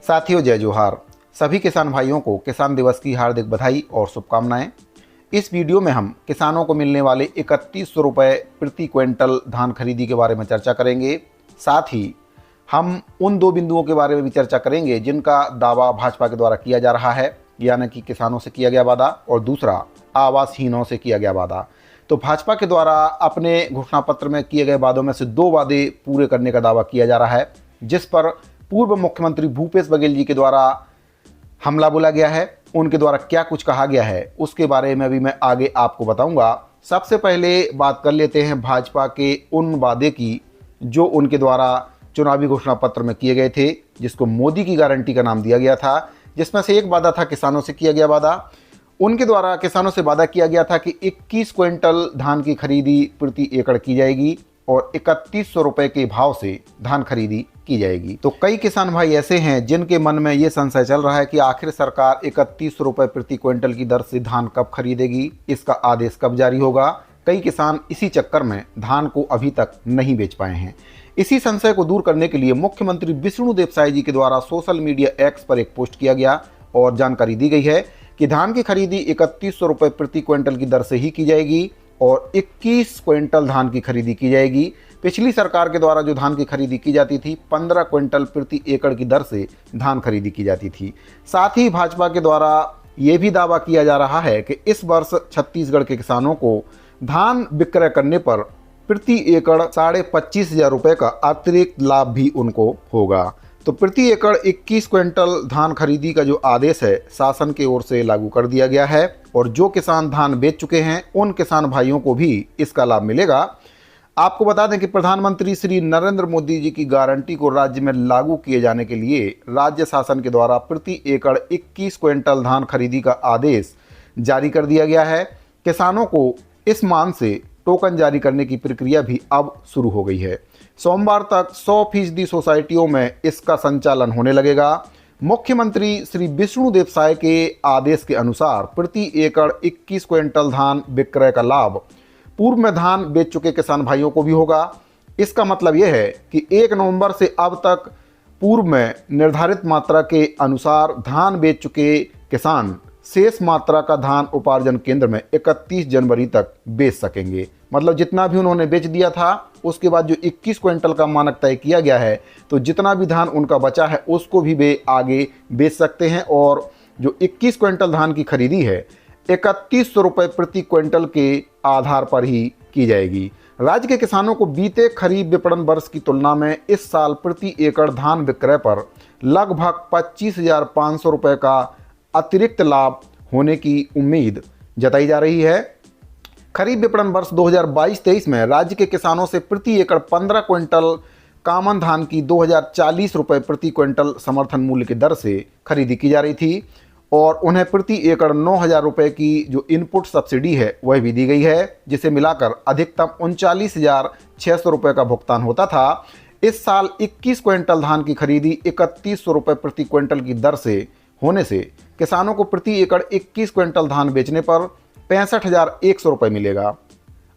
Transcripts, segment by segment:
साथियों, जय जोहार। सभी किसान भाइयों को किसान दिवस की हार्दिक बधाई और शुभकामनाएं। इस वीडियो में हम किसानों को मिलने वाले 3100 रुपये प्रति क्विंटल धान खरीदी के बारे में चर्चा करेंगे। साथ ही हम उन दो बिंदुओं के बारे में भी चर्चा करेंगे जिनका दावा भाजपा के द्वारा किया जा रहा है, यानी कि किसानों से किया गया वादा और दूसरा आवासहीनों से किया गया वादा। तो भाजपा के द्वारा अपने घोषणा पत्र में किए गए वादों में से दो वादे पूरे करने का दावा किया जा रहा है, जिस पर पूर्व मुख्यमंत्री भूपेश बघेल जी के द्वारा हमला बोला गया है। उनके द्वारा क्या कुछ कहा गया है उसके बारे में भी मैं आगे आपको बताऊंगा। सबसे पहले बात कर लेते हैं भाजपा के उन वादे की जो उनके द्वारा चुनावी घोषणा पत्र में किए गए थे, जिसको मोदी की गारंटी का नाम दिया गया था। जिसमें से एक वादा था किसानों से किया गया वादा। उनके द्वारा किसानों से वादा किया गया था कि 21 क्विंटल धान की खरीदी प्रति एकड़ की जाएगी और 3100 रुपये के भाव से धान खरीदी की जाएगी। तो कई किसान भाई ऐसे हैं जिनके मन में ये संशय चल रहा है कि आखिर सरकार 3100 रुपये प्रति क्विंटल की दर से धान कब खरीदेगी, इसका आदेश कब जारी होगा। कई किसान इसी चक्कर में धान को अभी तक नहीं बेच पाए हैं। इसी संशय को दूर करने के लिए मुख्यमंत्री विष्णुदेव साय जी के द्वारा सोशल मीडिया एक्स पर एक पोस्ट किया गया और जानकारी दी गई है कि धान की खरीदी 3100 रुपये प्रति क्विंटल की दर से ही की जाएगी और 21 क्विंटल धान की खरीदी की जाएगी। पिछली सरकार के द्वारा जो धान की खरीदी की जाती थी 15 क्विंटल प्रति एकड़ की दर से धान खरीदी की जाती थी। साथ ही भाजपा के द्वारा ये भी दावा किया जा रहा है कि इस वर्ष छत्तीसगढ़ के किसानों को धान विक्रय करने पर प्रति एकड़ 25,500 रुपये का अतिरिक्त लाभ भी उनको होगा। तो प्रति एकड़ 21 क्विंटल धान खरीदी का जो आदेश है शासन की ओर से लागू कर दिया गया है और जो किसान धान बेच चुके हैं उन किसान भाइयों को भी इसका लाभ मिलेगा। आपको बता दें कि प्रधानमंत्री श्री नरेंद्र मोदी जी की गारंटी को राज्य में लागू किए जाने के लिए राज्य शासन के द्वारा प्रति एकड़ 21 क्विंटल धान खरीदी का आदेश जारी कर दिया गया है। किसानों को इस मान से टोकन जारी करने की प्रक्रिया भी अब शुरू हो गई है। सोमवार तक 100% सोसाइटियों में इसका संचालन होने लगेगा। मुख्यमंत्री श्री विष्णुदेव साय के आदेश के अनुसार प्रति एकड़ 21 क्विंटल धान विक्रय का लाभ पूर्व में धान बेच चुके किसान भाइयों को भी होगा। इसका मतलब यह है कि 1 नवंबर से अब तक पूर्व में निर्धारित मात्रा के अनुसार धान बेच चुके किसान शेष मात्रा का धान उपार्जन केंद्र में 31 जनवरी तक बेच सकेंगे। मतलब जितना भी उन्होंने बेच दिया था उसके बाद जो 21 क्विंटल का मानक तय किया गया है, तो जितना भी धान उनका बचा है उसको भी वे आगे बेच सकते हैं। और जो 21 क्विंटल धान की खरीदी है 3100 रुपये प्रति क्विंटल के आधार पर ही की जाएगी। राज्य के किसानों को बीते खरीफ विपणन वर्ष की तुलना में इस साल प्रति एकड़ धान विक्रय पर लगभग 25,500 रुपये का अतिरिक्त लाभ होने की उम्मीद जताई जा रही है। खरीफ विपणन वर्ष 2022-23 में राज्य के किसानों से प्रति एकड़ 15 क्विंटल कामन धान की 2040 रुपये प्रति क्विंटल समर्थन मूल्य की दर से खरीदी की जा रही थी और उन्हें प्रति एकड़ 9,000 रुपये की जो इनपुट सब्सिडी है वह भी दी गई है, जिसे मिलाकर अधिकतम 39,600 रुपये का भुगतान होता था। इस साल 21 क्विंटल धान की खरीदी 3100 रुपये प्रति क्विंटल की दर से होने से किसानों को प्रति एकड़ 21 क्विंटल धान बेचने पर 65,100 रुपये मिलेगा।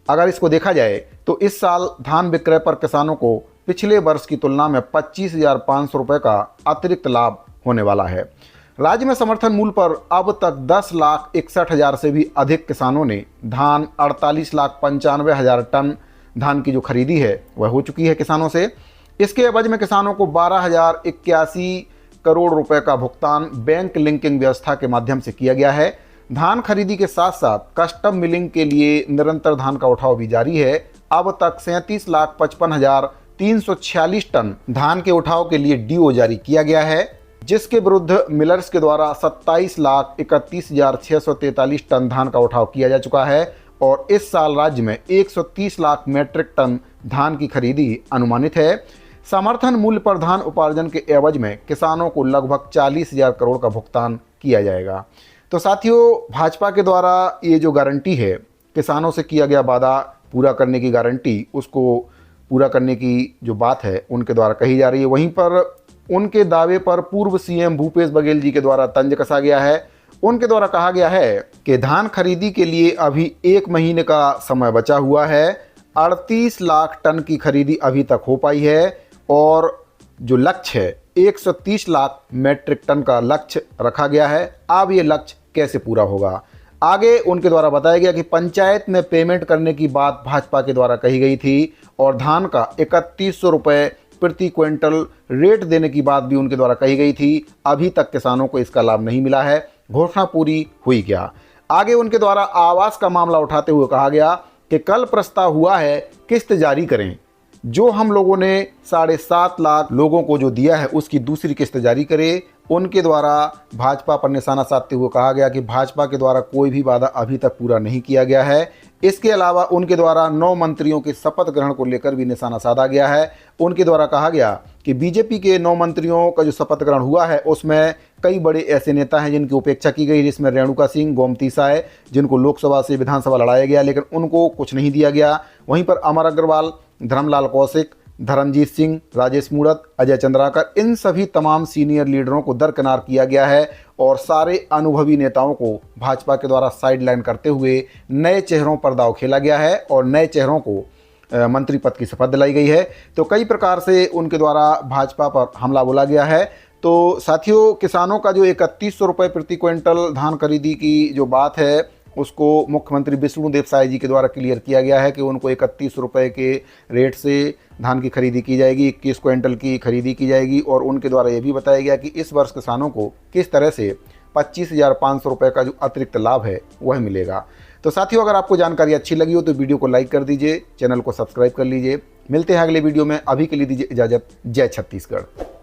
अगर इसको देखा जाए तो इस साल धान विक्रय पर किसानों को पिछले वर्ष की तुलना में 25,500 रुपये का अतिरिक्त लाभ होने वाला है। राज्य में समर्थन मूल्य पर अब तक 10,61,000 से भी अधिक किसानों ने धान 48,95,000 टन धान की जो खरीदी है वह हो चुकी है किसानों से। इसके एवज में किसानों को 12,081 करोड़ रुपए का भुगतान बैंक लिंकिंग व्यवस्था के माध्यम से किया गया है। धान खरीदी के साथ साथ कस्टम मिलिंग के लिए निरंतर धान का उठाव भी जारी है। अब तक 37,55,346 टन धान के उठाव के लिए डीओ जारी किया गया है, जिसके विरुद्ध मिलर्स के द्वारा 27,31,643 टन धान का उठाव किया जा चुका है और इस साल राज्य में 130 लाख मीट्रिक टन धान की खरीदी अनुमानित है। समर्थन मूल्य पर धान उपार्जन के एवज में किसानों को लगभग 40,000 करोड़ का भुगतान किया जाएगा। तो साथियों, भाजपा के द्वारा ये जो गारंटी है, किसानों से किया गया वादा पूरा करने की गारंटी, उसको पूरा करने की जो बात है उनके द्वारा कही जा रही है। वहीं पर उनके दावे पर पूर्व सीएम भूपेश बघेल जी के द्वारा तंज कसा गया है। उनके द्वारा कहा गया है कि धान खरीदी के लिए अभी 1 महीने का समय बचा हुआ है। 38 लाख टन की खरीदी अभी तक हो पाई है और जो लक्ष्य है 130 लाख मेट्रिक टन का लक्ष्य रखा गया है। अब ये लक्ष्य कैसे पूरा होगा, आगे उनके द्वारा बताया गया कि पंचायत में पेमेंट करने की बात भाजपा के द्वारा कही गई थी और धान का 3100 रुपये प्रति क्विंटल रेट देने की बात भी उनके द्वारा कही गई थी। अभी तक किसानों को इसका लाभ नहीं मिला है। घोषणा पूरी हुई क्या? आगे उनके द्वारा आवास का मामला उठाते हुए कहा गया कि कल प्रस्ताव हुआ है किस्त जारी करें। जो हम लोगों ने 7.5 लाख लोगों को जो दिया है उसकी दूसरी किस्त जारी करें। उनके द्वारा भाजपा पर निशाना साधते हुए कहा गया कि भाजपा के द्वारा कोई भी वादा अभी तक पूरा नहीं किया गया है। इसके अलावा उनके द्वारा 9 मंत्रियों के शपथ ग्रहण को लेकर भी निशाना साधा गया है। उनके द्वारा कहा गया कि बीजेपी के 9 मंत्रियों का जो शपथ ग्रहण हुआ है उसमें कई बड़े ऐसे नेता हैं जिनकी उपेक्षा की गई, जिसमें रेणुका सिंह, गोमती साय, जिनको लोकसभा से विधानसभा लड़ाया गया लेकिन उनको कुछ नहीं दिया गया। वहीं पर अमर अग्रवाल, धर्मलाल कौशिक, धर्मजीत सिंह, राजेश मूणत, अजय चंद्राकर, इन सभी तमाम सीनियर लीडरों को दरकिनार किया गया है और सारे अनुभवी नेताओं को भाजपा के द्वारा साइडलाइन करते हुए नए चेहरों पर दांव खेला गया है और नए चेहरों को मंत्री पद की शपथ दिलाई गई है। तो कई प्रकार से उनके द्वारा भाजपा पर हमला बोला गया है। तो साथियों, किसानों का जो 3100 रुपये प्रति क्विंटल धान खरीदी की जो बात है उसको मुख्यमंत्री विष्णुदेव साय जी के द्वारा क्लियर किया गया है कि उनको 31 रुपये के रेट से धान की खरीदी की जाएगी, 21 क्विंटल की खरीदी की जाएगी और उनके द्वारा ये भी बताया गया कि इस वर्ष किसानों को किस तरह से 25,500 रुपये का जो अतिरिक्त लाभ है वह मिलेगा। तो साथियों, अगर आपको जानकारी अच्छी लगी हो तो वीडियो को लाइक कर दीजिए, चैनल को सब्सक्राइब कर लीजिए। मिलते हैं अगले वीडियो में। अभी के लिए दीजिए इजाज़त। जय छत्तीसगढ़।